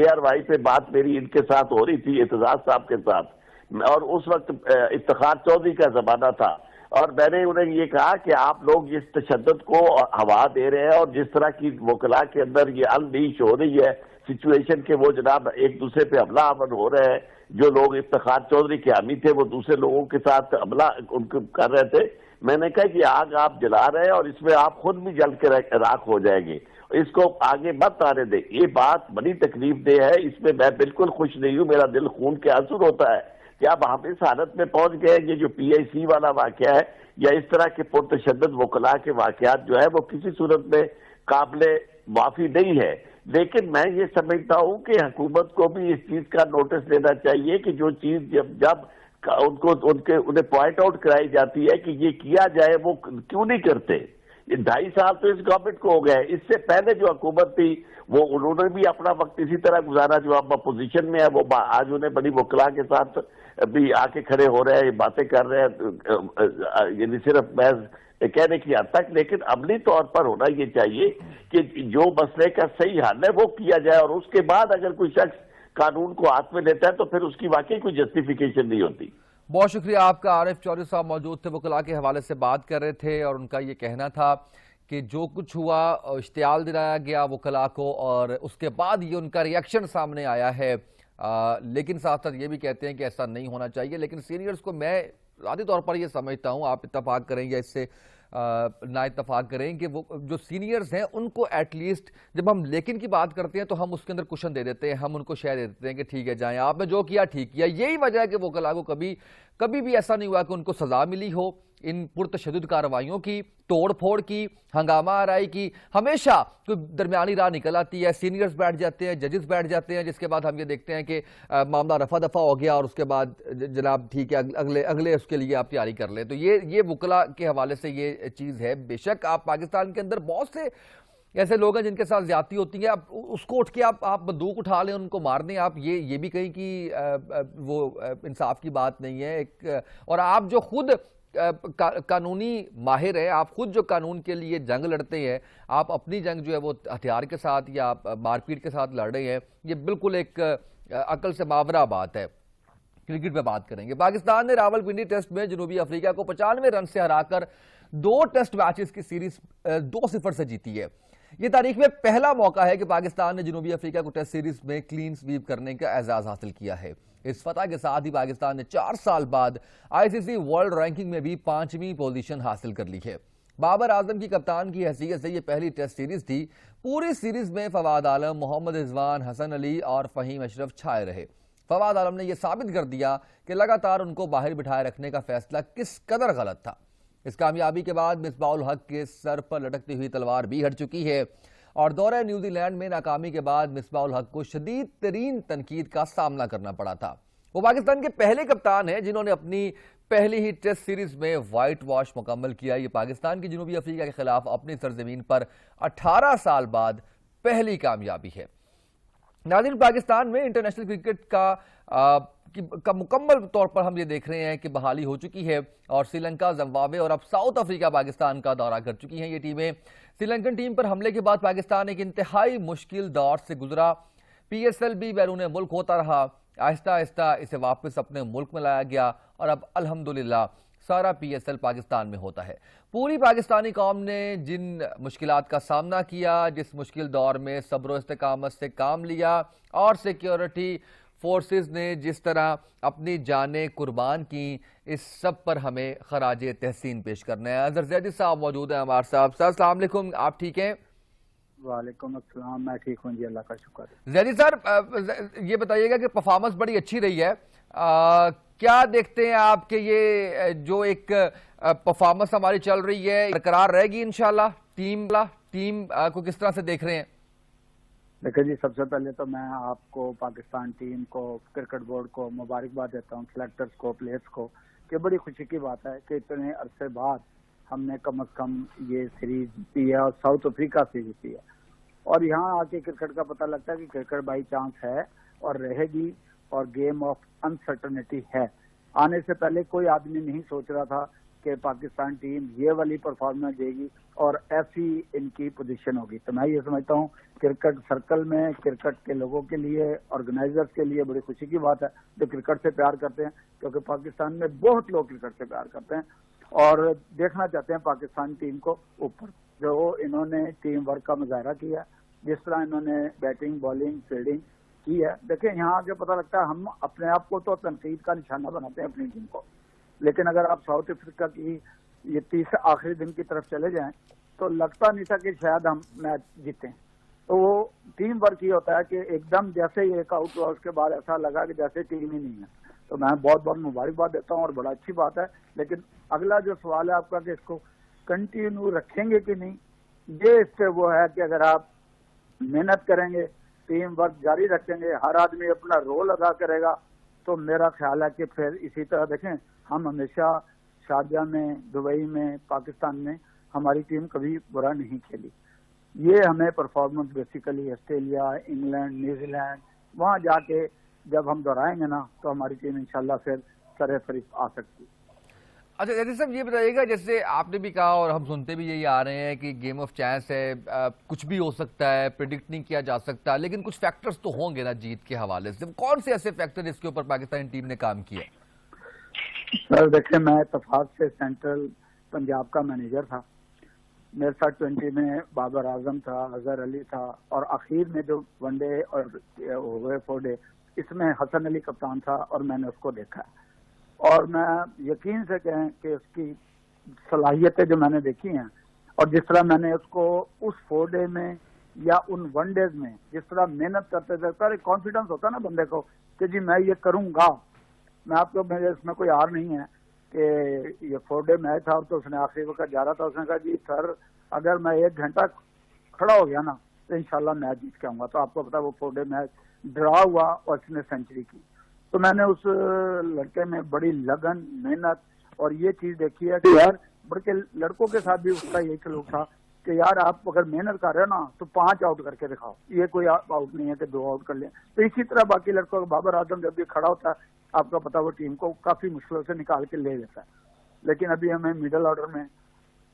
ARY پہ بات میری ان کے ساتھ ہو رہی تھی، اعتزاز صاحب کے ساتھ، اور اس وقت افتخار چودھری کا زمانہ تھا، اور میں نے انہیں یہ کہا کہ آپ لوگ اس تشدد کو ہوا دے رہے ہیں اور جس طرح کی وکلا کے اندر یہ انلیش ہو رہی ہے سچویشن کے، وہ جناب ایک دوسرے پہ حملہ آور ہو رہے ہیں. جو لوگ افتخار چودھری کے حامی تھے وہ دوسرے لوگوں کے ساتھ حملہ ان کو کر رہے تھے. میں نے کہا کہ آگ آپ جلا رہے ہیں اور اس میں آپ خود بھی جل کے راکھ ہو جائیں گے، اس کو آگے مت آنے دیں. یہ بات بڑی تکلیف دہ ہے، اس میں میں بالکل خوش نہیں ہوں، میرا دل خون کے آنسو ہوتا ہے کہ اب ہم اس حالت میں پہنچ گئے. یہ جو PIC والا واقعہ ہے یا اس طرح کے پرتشدد وکلا کے واقعات جو ہے وہ کسی صورت میں قابل معافی نہیں ہے. لیکن میں یہ سمجھتا ہوں کہ حکومت کو بھی اس چیز کا نوٹس لینا چاہیے کہ جو چیز جب انہیں پوائنٹ آؤٹ کرائی جاتی ہے کہ یہ کیا جائے، وہ کیوں نہیں کرتے. یہ 2.5 سال تو اس گورنمنٹ کو ہو گئے. اس سے پہلے جو حکومت تھی وہ انہوں نے بھی اپنا وقت اسی طرح گزارا. جو اب اپوزیشن میں ہے وہ آج انہیں بڑی وکلا کے ساتھ بھی آ کے کھڑے ہو رہے ہیں، باتیں کر رہے ہیں، یعنی صرف محض کہنے کی حد تک. لیکن عملی طور پر ہونا یہ چاہیے کہ جو مسئلے کا صحیح حل ہے وہ کیا جائے، اور اس کے بعد اگر کوئی شخص قانون کو ہاتھ میں لیتا ہے تو پھر اس کی واقعی کوئی جسٹیفیکیشن نہیں ہوتی. بہت شکریہ آپ کا. عارف چودھری صاحب موجود تھے، وکلا کے حوالے سے بات کر رہے تھے، اور ان کا یہ کہنا تھا کہ جو کچھ ہوا اشتعال دلایا گیا وکلا کو، اور اس کے بعد یہ ان کا ریاکشن سامنے آیا ہے. لیکن ساتھ ساتھ یہ بھی کہتے ہیں کہ ایسا نہیں ہونا چاہیے. لیکن سینئرز کو میں ذاتی طور پر یہ سمجھتا ہوں، آپ اتفاق کریں یا اس سے نا اتفاق کریں، کہ وہ جو سینئرز ہیں ان کو ایٹ لیسٹ جب ہم لیکن کی بات کرتے ہیں تو ہم اس کے اندر کوشن دے دیتے ہیں، ہم ان کو شے دے دیتے ہیں کہ ٹھیک ہے جائیں، آپ نے جو کیا ٹھیک کیا. یہی وجہ ہے کہ وکلا کو کبھی بھی ایسا نہیں ہوا کہ ان کو سزا ملی ہو ان پرتشدد کارروائیوں کی، توڑ پھوڑ کی، ہنگامہ آرائی کی. ہمیشہ کوئی درمیانی راہ نکل آتی ہے، سینئرز بیٹھ جاتے ہیں، ججز بیٹھ جاتے ہیں، جس کے بعد ہم یہ دیکھتے ہیں کہ معاملہ رفع دفع ہو گیا، اور اس کے بعد جناب ٹھیک ہے اگلے اس کے لیے آپ تیاری کر لیں. تو یہ وکلا کے حوالے سے یہ چیز ہے. بے شک آپ پاکستان کے اندر بہت سے ایسے لوگ ہیں جن کے ساتھ زیادتی ہوتی ہے، اب اس کو اٹھ کے آپ بندوق اٹھا لیں، ان کو مار دیں، آپ یہ بھی کہیں کہ وہ انصاف کی بات نہیں ہے. اور آپ جو خود قانونی ماہر ہیں، آپ خود جو قانون کے لیے جنگ لڑتے ہیں، آپ اپنی جنگ جو ہے وہ ہتھیار کے ساتھ یا مار پیٹ کے ساتھ لڑ رہے ہیں، یہ بالکل ایک عقل سے ماورا بات ہے. کرکٹ پہ بات کریں گے. پاکستان نے راولپنڈی ٹیسٹ میں جنوبی افریقہ کو 95 رن سے ہرا کر 2 ٹیسٹ میچز کی سیریز 2-0 سے جیتی ہے. یہ تاریخ میں پہلا موقع ہے کہ پاکستان نے جنوبی افریقہ کو ٹیسٹ سیریز میں کلین سویپ کرنے کا اعزاز حاصل کیا ہے۔ اس فتح کے ساتھ ہی پاکستان نے 4 سال بعد آئی سی سی ورلڈ رینکنگ میں بھی 5ویں پوزیشن حاصل کر لی ہے۔ بابر اعظم کی کپتان کی حیثیت سے یہ پہلی ٹیسٹ سیریز تھی۔ پوری سیریز میں فواد عالم، محمد رضوان، حسن علی اور فہیم اشرف چھائے رہے۔ فواد عالم نے یہ ثابت کر دیا کہ لگاتار ان کو باہر بٹھائے رکھنے کا فیصلہ کس قدر غلط تھا۔ اس کامیابی کے بعد مصباح الحق کے سر پر لٹکتی ہوئی تلوار بھی ہٹ چکی ہے اور دورہ نیوزی لینڈ میں ناکامی کے بعد مصباح الحق کو شدید ترین تنقید کا سامنا کرنا پڑا تھا۔ وہ پاکستان کے پہلے کپتان ہیں جنہوں نے اپنی پہلی ہی ٹیسٹ سیریز میں وائٹ واش مکمل کیا۔ یہ پاکستان کی جنوبی افریقہ کے خلاف اپنی سرزمین پر 18 سال بعد پہلی کامیابی ہے۔ ناظرین، پاکستان میں انٹرنیشنل کرکٹ کا مکمل طور پر ہم یہ دیکھ رہے ہیں کہ بحالی ہو چکی ہے اور سری لنکا، زمبابوے اور اب ساؤتھ افریقہ پاکستان کا دورہ کر چکی ہیں یہ ٹیمیں۔ سری لنکن ٹیم پر حملے کے بعد پاکستان ایک انتہائی مشکل دور سے گزرا۔ پی ایس ایل بھی بیرون ملک ہوتا رہا، آہستہ آہستہ اسے واپس اپنے ملک میں لایا گیا اور اب الحمدللہ سارا پی ایس ایل پاکستان میں ہوتا ہے۔ پوری پاکستانی قوم نے جن مشکلات کا سامنا کیا، جس مشکل دور میں صبر و استقامت سے کام لیا اور سیکیورٹی فورسز نے جس طرح اپنی جانیں قربان کی، اس سب پر ہمیں خراج تحسین پیش کرنا ہے۔ اظہر زیدی صاحب موجود ہیں ہمارے ساتھ۔ سر السلام علیکم، آپ ٹھیک ہیں؟ وعلیکم السلام، میں ٹھیک ہوں جی، اللہ کا شکر ہے۔ زیدی سر، یہ بتائیے گا کہ پرفارمنس بڑی اچھی رہی ہے، کیا دیکھتے ہیں آپ کہ یہ جو ایک پرفارمنس ہماری چل رہی ہے برقرار رہے گی انشاءاللہ؟ ٹیم کو کس طرح سے دیکھ رہے ہیں؟ دیکھیں جی، سب سے پہلے تو میں آپ کو، پاکستان ٹیم کو، کرکٹ بورڈ کو مبارکباد دیتا ہوں، سلیکٹرز کو، پلیئرز کو، کہ بڑی خوشی کی بات ہے کہ اتنے عرصے بعد ہم نے کم از کم یہ سیریز جیتی ہے اور ساؤتھ افریقہ سے جیتی ہے۔ اور یہاں آ کے کرکٹ کا پتہ لگتا ہے کہ کرکٹ بائی چانس ہے اور رہے گی، اور گیم آف انسرٹنٹی ہے۔ آنے سے پہلے کوئی آدمی نہیں سوچ رہا تھا کہ پاکستان ٹیم یہ والی پرفارمنس دے گی اور ایسی ان کی پوزیشن ہوگی۔ تو میں یہ سمجھتا ہوں کرکٹ سرکل میں، کرکٹ کے لوگوں کے لیے، آرگنائزرز کے لیے بڑی خوشی کی بات ہے جو کرکٹ سے پیار کرتے ہیں، کیونکہ پاکستان میں بہت لوگ کرکٹ سے پیار کرتے ہیں اور دیکھنا چاہتے ہیں پاکستان ٹیم کو اوپر۔ جو انہوں نے ٹیم ورک کا مظاہرہ کیا، جس طرح انہوں نے بیٹنگ، بالنگ، فیلڈنگ کی ہے، دیکھیں یہاں آگے پتہ لگتا ہے ہم اپنے آپ کو تو تنقید کا نشانہ بناتے ہیں اپنی ٹیم کو، لیکن اگر آپ ساؤتھ افریقہ کی یہ 30 آخری دن کی طرف چلے جائیں تو لگتا نہیں تھا کہ شاید ہم میچ جیتیں۔ تو وہ ٹیم ورک یہ ہوتا ہے کہ ایک دم جیسے ہی ایک آؤٹ ہوا اس کے بعد ایسا لگا کہ جیسے ٹیم ہی نہیں ہے۔ تو میں بہت بہت مبارکباد دیتا ہوں اور بڑا اچھی بات ہے، لیکن اگلا جو سوال ہے آپ کا کہ اس کو کنٹینیو رکھیں گے کہ نہیں، یہ اس سے وہ ہے کہ اگر آپ محنت کریں گے، ٹیم ورک جاری رکھیں گے، ہر آدمی اپنا رول ادا کرے گا، تو میرا خیال ہے کہ پھر اسی طرح دیکھیں ہم ہمیشہ شارجہ میں، دبئی میں، پاکستان میں ہماری ٹیم کبھی برا نہیں کھیلی۔ یہ ہمیں performance basically Australia, England, New Zealand, وہاں جا کے جب ہم دہرائیں گے نا تو ہماری ٹیم انشاءاللہ پھر سر فریق آ سکتی۔ اچھا زیدی صاحب، یہ بتائیے گا، جیسے آپ نے بھی کہا اور ہم سنتے بھی یہی آ رہے ہیں کہ گیم آف چانس ہے، کچھ بھی ہو سکتا ہے، پریڈکٹ نہیں کیا جا سکتا، لیکن کچھ فیکٹرز تو ہوں گے نا جیت کے حوالے سے۔ کون سے ایسے فیکٹر جس کے اوپر پاکستانی ٹیم نے کام کیا؟ سر دیکھیں، میں اتفاق سے سینٹرل پنجاب کا مینیجر تھا، میرے ساتھ 20 میں بابر اعظم تھا، اظہر علی تھا، اور اخیر میں جو ون ڈے اور ہوئے 4 ڈے، اس میں حسن علی کپتان تھا اور میں نے اس کو دیکھا ہے، اور میں یقین سے کہیں کہ اس کی صلاحیتیں جو میں نے دیکھی ہیں اور جس طرح میں نے اس کو اس 4 ڈے میں یا ان 1 ڈیز میں جس طرح محنت کرتے تھے، کانفیڈنس ہوتا ہے نا بندے کو کہ جی میں یہ کروں گا۔ میں آپ کو، میرے اس میں کوئی ہار نہیں ہے کہ یہ 4 ڈے میچ تھا تو اس نے آخری وقت جا رہا تھا، اس نے کہا جی سر اگر میں 1 گھنٹہ کھڑا ہو گیا نا تو انشاءاللہ میچ جیت کے آؤں گا۔ تو آپ کو پتا وہ 4 ڈے میچ ڈرا ہوا اور اس نے سینچری کی۔ تو میں نے اس لڑکے میں بڑی لگن، محنت اور یہ چیز دیکھی ہے کہ یار بلکہ لڑکوں کے ساتھ بھی اس کا یہی سلوک تھا کہ یار آپ اگر محنت کر رہے ہو نا تو 5 آؤٹ کر کے دکھاؤ، یہ کوئی آؤٹ نہیں ہے کہ 2 آؤٹ کر لیں۔ تو اسی طرح باقی لڑکوں کا، بابر اعظم جب بھی کھڑا ہوتا ہے آپ کا پتا وہ ٹیم کو کافی مشکلوں سے نکال کے لے لیتا ہے، لیکن ابھی ہمیں میڈل آرڈر میں،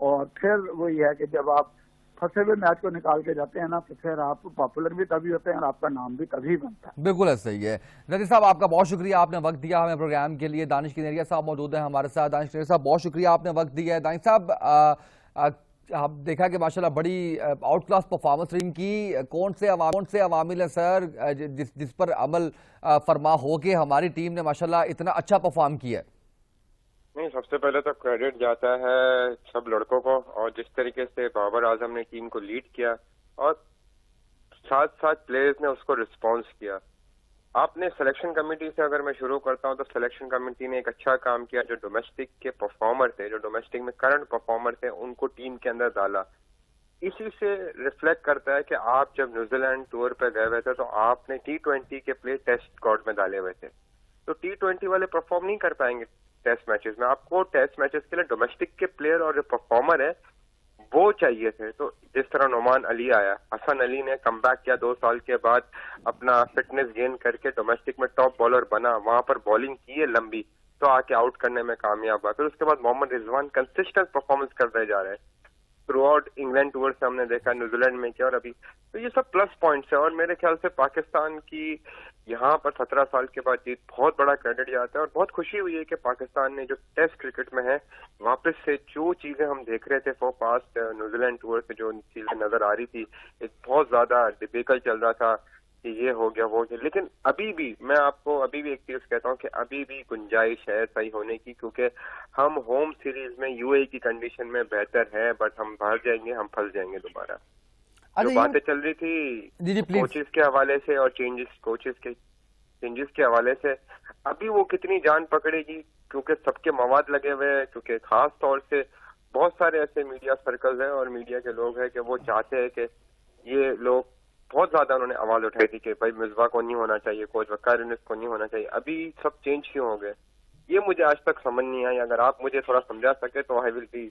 اور پھر وہی ہے کہ جب آپ پھنسے ہوئے میچ کو نکال کے جاتے ہیں نا تو پھر آپ پاپولر بھی تبھی ہوتے ہیں اور آپ کا نام بھی تبھی بنتا ہے۔ بالکل ایسا ہی ہے۔ زیدی صاحب آپ کا بہت شکریہ، آپ نے وقت دیا ہمیں پروگرام کے لیے۔ دانش کنیریا صاحب موجود ہیں ہمارے ساتھ۔ دانش کنیریا صاحب بہت شکریہ، آپ نے وقت دیا ہے۔ دانش صاحب آپ دیکھا کہ ماشاءاللہ بڑی آؤٹ کلاس پرفارمنس ان کی. کون سے عوامل ہیں سر جس پر عمل فرما ہو کہ ہماری ٹیم نے ماشاءاللہ اتنا اچھا پرفارم کیا ہے؟ نہیں، سب سے پہلے تو کریڈٹ جاتا ہے سب لڑکوں کو، اور جس طریقے سے بابر اعظم نے ٹیم کو لیڈ کیا اور ساتھ ساتھ پلیئرز نے اس کو رسپانس کیا. آپ نے سلیکشن کمیٹی سے اگر میں شروع کرتا ہوں تو سلیکشن کمیٹی نے ایک اچھا کام کیا. جو ڈومیسٹک کے پرفارمر تھے، جو ڈومیسٹک میں کرنٹ پرفارمر تھے، ان کو ٹیم کے اندر ڈالا. اسی سے ریفلیکٹ کرتا ہے کہ آپ جب نیوزی لینڈ ٹور پہ گئے ہوئے تھے تو آپ نے T20 کے پلے ٹیسٹ اسکواڈ میں ڈالے ہوئے تھے. تو T20 والے پرفارم نہیں کر پائیں گے ٹیسٹ میچز میں. آپ کو ٹیسٹ میچز کے لیے ڈومیسٹک کے پلیئر اور جو پرفارمر ہے وہ چاہیے تھے. تو جس طرح نعمان علی آیا، حسن علی نے کم بیک کیا 2 سال کے بعد، اپنا فٹنس گین کر کے ڈومیسٹک میں ٹاپ بالر بنا، وہاں پر بالنگ کی ہے لمبی تو آ کے آؤٹ کرنے میں کامیاب ہوا. پھر اس کے بعد محمد رضوان کنسسٹنٹ پرفارمنس کرتے جا رہے ہیں تھرو آؤٹ انگلینڈ ٹور سے ہم نے دیکھا، نیوزی لینڈ میں کیا، اور ابھی. تو یہ سب پلس پوائنٹس ہیں، اور میرے خیال سے پاکستان کی یہاں پر 17 سال کے بعد جیت بہت بڑا کریڈٹ جاتا ہے. اور بہت خوشی ہوئی ہے کہ پاکستان نے جو ٹیسٹ کرکٹ میں ہے واپس سے جو چیزیں ہم دیکھ رہے تھے for past New Zealand tour سے جو چیزیں نظر آ رہی تھی، ایک بہت زیادہ ڈیبیکل چل رہا تھا کہ یہ ہو گیا وہ ہو گیا، لیکن ابھی بھی میں آپ کو ابھی بھی ایک چیز کہتا ہوں کہ ابھی بھی گنجائش ہے صحیح ہونے کی، کیونکہ ہم ہوم سیریز میں UAE کی کنڈیشن میں بہتر ہے، بٹ ہم باہر جائیں گے، ہم پھنس جائیں گے دوبارہ. جو باتیں چل رہی تھی کوچز کے حوالے سے اور چینجز کے حوالے سے، ابھی وہ کتنی جان پکڑے گی، کیونکہ سب کے مواد لگے ہوئے ہیں. کیونکہ خاص طور سے بہت سارے ایسے میڈیا سرکلز ہیں اور میڈیا کے لوگ ہیں کہ وہ چاہتے ہیں کہ یہ لوگ بہت زیادہ انہوں نے آواز اٹھائی تھی کہ بھائی مصباح کو نہیں ہونا چاہیے، کوچ وقار یونس کو نہیں ہونا چاہیے. ابھی سب چینج کیوں ہو گئے یہ مجھے آج تک سمجھ نہیں آئی. اگر آپ مجھے تھوڑا سمجھا سکے تو I will be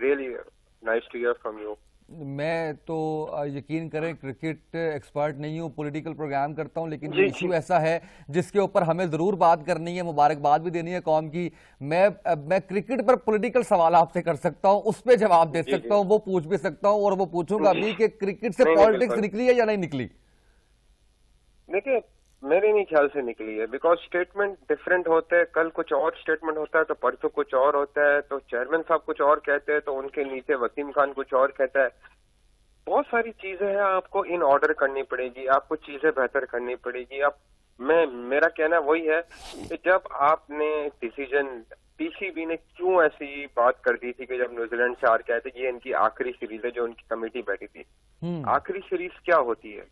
really nice to hear from you. میں تو یقین کریں کرکٹ ایکسپرٹ نہیں ہوں، پولیٹیکل پروگرام کرتا ہوں، لیکن یہ ایشو ایسا ہے جس کے اوپر ہمیں ضرور بات کرنی ہے، مبارکباد بھی دینی ہے قوم کی. میں کرکٹ پر پولیٹیکل سوال آپ سے کر سکتا ہوں، اس پہ جواب دے سکتا ہوں، وہ پوچھ بھی سکتا ہوں، اور وہ پوچھوں گا بھی کہ کرکٹ سے پالیٹکس نکلی ہے یا نہیں نکلی. دیکھیں میرے نہیں خیال سے نکلی ہے، بیکاز اسٹیٹمنٹ ڈفرینٹ ہوتے ہیں. کل کچھ اور اسٹیٹمنٹ ہوتا ہے تو پرسوں کچھ اور ہوتا ہے، تو چیئرمین صاحب کچھ اور کہتے ہیں تو ان کے نیچے وسیم خان کچھ اور کہتا ہے. بہت ساری چیزیں ہیں، آپ کو ان آرڈر کرنی پڑے گی، آپ کو چیزیں بہتر کرنی پڑے گی. میرا کہنا وہی ہے کہ جب آپ نے ڈیسیژن PCB نے کیوں ایسی بات کر دی تھی کہ جب نیوزی لینڈ سے ہار کے آئے تھے، یہ ان کی آخری سیریز ہے جو ان کی کمیٹی بیٹھی تھی. آخری سیریز کیا ہوتی ہے؟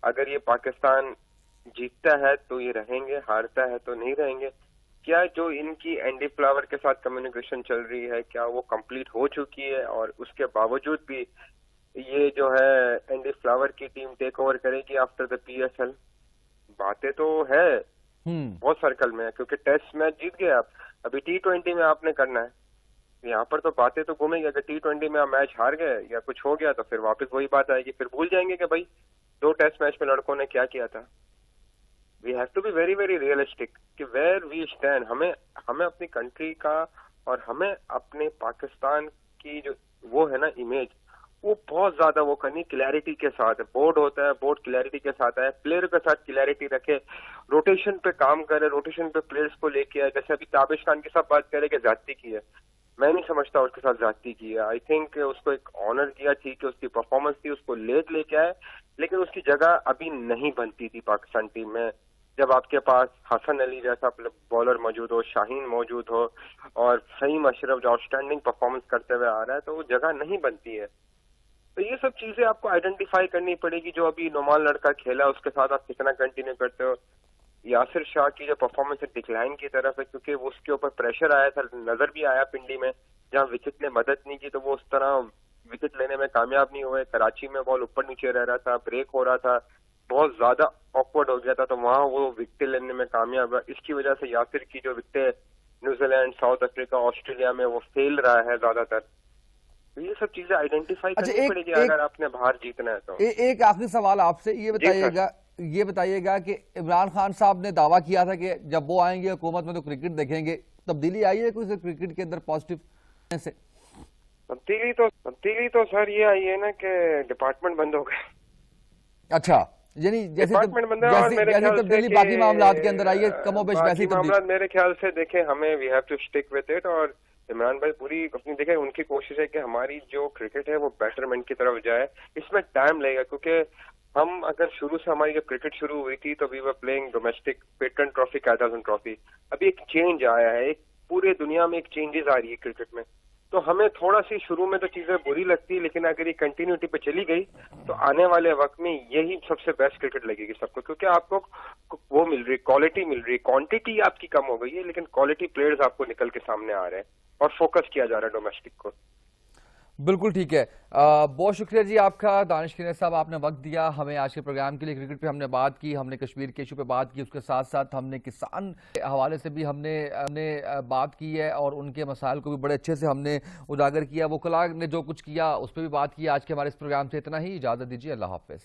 اگر یہ پاکستان جیتتا ہے تو یہ رہیں گے، ہارتا ہے تو نہیں رہیں گے. کیا جو ان کی اینڈی فلاور کے ساتھ کمیونیکیشن چل رہی ہے کیا وہ کمپلیٹ ہو چکی ہے؟ اور اس کے باوجود بھی یہ جو ہے اینڈی فلاور کی ٹیم ٹیک اوور کرے گی آفٹر دا PSL؟ باتیں تو ہے بہت سرکل میں، کیونکہ ٹیسٹ میچ جیت گئے آپ، ابھی T20 میں آپ نے کرنا ہے. یہاں پر تو باتیں تو گھومیں گی. اگر T20 میں آپ میچ ہار گئے یا کچھ ہو گیا تو پھر واپس وہی بات آئے گی، پھر بھول جائیں گے کہ بھائی 2 ٹیسٹ میچ میں لڑکوں نے کیا کیا تھا. We have to be very very realistic کہ ویئر وی اسٹینڈ. ہمیں اپنی کنٹری کا اور ہمیں اپنے پاکستان کی جو وہ ہے نا امیج، وہ بہت زیادہ وہ کرنی کلیئرٹی کے ساتھ. بورڈ ہوتا ہے، بورڈ کلیئرٹی کے ساتھ ہے، پلیئر کے ساتھ کلیئرٹی رکھے، روٹیشن پہ کام کرے، روٹیشن پہ پلیئرز کو لے کے آئے. جیسے ابھی تابش خان کے ساتھ بات کرے کہ زیادتی کی ہے، میں نہیں سمجھتا اس کے ساتھ زیادتی کی ہے. آئی تھنک اس کو ایک آنر کیا، ٹھیک ہے اس کی پرفارمنس تھی، اس کو لے کے آئے، لیکن اس کی جگہ ابھی نہیں بنتی تھی پاکستان ٹیم میں. جب آپ کے پاس حسن علی جیسا بالر موجود ہو، شاہین موجود ہو، اور فہیم اشرف جو آؤٹ اسٹینڈنگ پرفارمنس کرتے ہوئے آ رہا ہے، تو وہ جگہ نہیں بنتی ہے. تو یہ سب چیزیں آپ کو آئیڈینٹیفائی کرنی پڑے گی. جو ابھی نعمان لڑکا کھیلا اس کے ساتھ آپ کتنا کنٹینیو کرتے ہو. یاسر شاہ کی جو پرفارمنس ہے ڈکلائن کی طرف ہے، کیونکہ اس کے اوپر پریشر آیا تھا، نظر بھی آیا پنڈی میں جہاں وکٹ نے مدد نہیں کی تو وہ اس طرح وکٹ لینے میں کامیاب نہیں ہوئے. کراچی میں بال اوپر نیچے رہ رہا تھا، بریک ہو رہا تھا، بہت زیادہ آکورڈ ہو گیا تھا، تو وہاں وہ وکٹیں لینے میں کامیاب ہوا. اس کی وجہ سے یاسر کی جو وکٹیں New Zealand, South Africa, Australia میں وہ فیل رہا ہے زیادہ تر. یہ سب چیزیں آئیڈینٹیفائی کرنی پڑے گی اگر آپ نے باہر جیتنا ہے تو. ایک آخری سوال آپ سے یہ بتائیے گا کہ عمران خان صاحب نے دعویٰ کیا تھا کہ جب وہ آئیں گے حکومت میں تو کرکٹ دیکھیں گے. تبدیلی آئی ہے کوئی کرکٹ کے اندر پازیٹیو سے؟ تبدیلی تو سر یہ آئی ہے نا کہ ڈپارٹمنٹ بند ہو گئے. اچھا، یعنی جیسے تبدیلی باقی معاملات کے اندر آئی ہے کم و بیش ویسی معاملات میرے خیال سے دیکھیں ہمیں we have to stick with it. اور عمران بھائی پوری اپنی دیکھیں ان کی کوشش ہے کہ ہماری جو کرکٹ ہے وہ بیٹرمنٹ کی طرف جائے. اس میں ٹائم لگے گا کیونکہ ہم اگر شروع سے ہماری جب کرکٹ شروع ہوئی تھی تو we were playing domestic Patron trophy Quaid-e-Azam trophy. ابھی ایک چینج آیا ہے, ایک پورے دنیا میں ایک چینجز آ رہی ہے کرکٹ میں. تو ہمیں تھوڑا سی شروع میں تو چیزیں بری لگتی, لیکن اگر یہ کنٹینیوٹی پہ چلی گئی تو آنے والے وقت میں یہی سب سے بیسٹ کرکٹ لگے گی سب کو, کیونکہ آپ کو وہ مل رہی, کوالٹی مل رہی, کوانٹٹی آپ کی کم ہو گئی ہے لیکن کوالٹی پلیئرز آپ کو نکل کے سامنے آ رہے ہیں اور فوکس کیا جا رہا ہے ڈومیسٹک کو. بالکل ٹھیک ہے. بہت شکریہ جی آپ کا دانش کنیز صاحب, آپ نے وقت دیا ہمیں آج کے پروگرام کے لیے. کرکٹ پہ ہم نے بات کی, ہم نے کشمیر کے ایشو پہ بات کی, اس کے ساتھ ساتھ ہم نے کسان کے حوالے سے بھی ہم نے بات کی ہے اور ان کے مسائل کو بھی بڑے اچھے سے ہم نے اجاگر کیا. وکلاء نے جو کچھ کیا اس پہ بھی بات کی. آج کے ہمارے اس پروگرام سے اتنا ہی, اجازت دیجیے, اللہ حافظ.